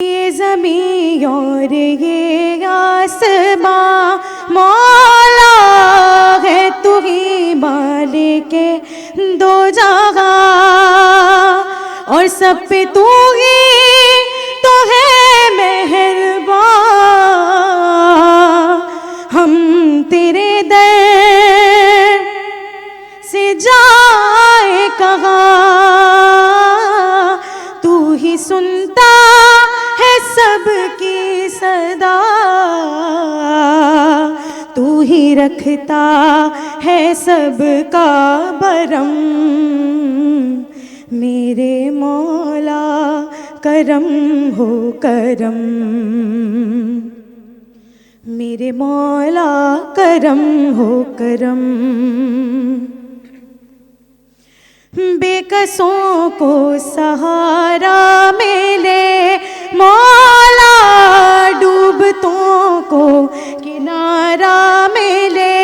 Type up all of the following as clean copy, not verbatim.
یہ زمین اور یہ آسماں مولا ہے، تو ہی مالک دو جہاں، اور سب پہ تو ہی تو ہے مہرباں۔ ہم تیرے در سے جائے کہاں، تو ہی سنتا ہے سب کی صدا، تو ہی رکھتا ہے سب کا برم۔ میرے مولا کرم ہو کرم، میرے مولا کرم ہو کرم۔ بے کسوں کو سہارا ملے مولا، ڈوبتوں کو کنارہ ملے،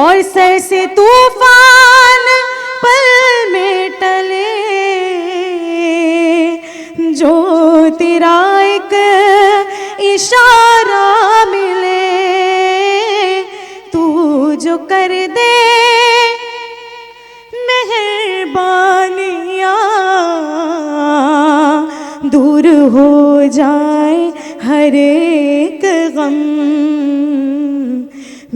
اور سر سے طوفان پل میں ٹلے، جو تیرا ایک اشارہ ملے، تو جو کر دے مہربانیاں، دور ہو جائے ہر ایک غم۔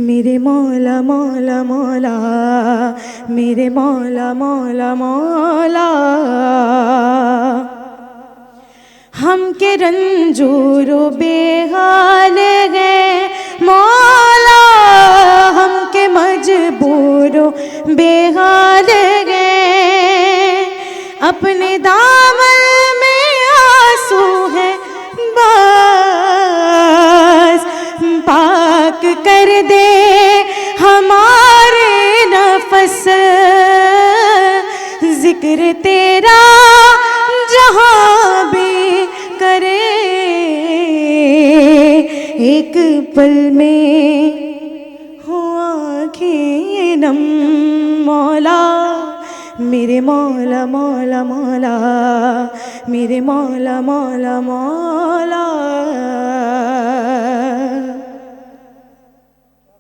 میرے مولا مولا مولا، میرے مولا مولا مولا، ہم کے رنجور و بے حال گئے مولا، ہم کے مجبور و بے حال گئے، اپنے دامن میں آنسو ہے بس، پاک کر دے ہمارے نفس، ذکر تیرا جہاں بھی کرے، ایک پل میں ہو آنکھیں نم۔ مولا میرے مولا مولا مولا، میرے مولا مولا مولا۔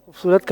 خوبصورت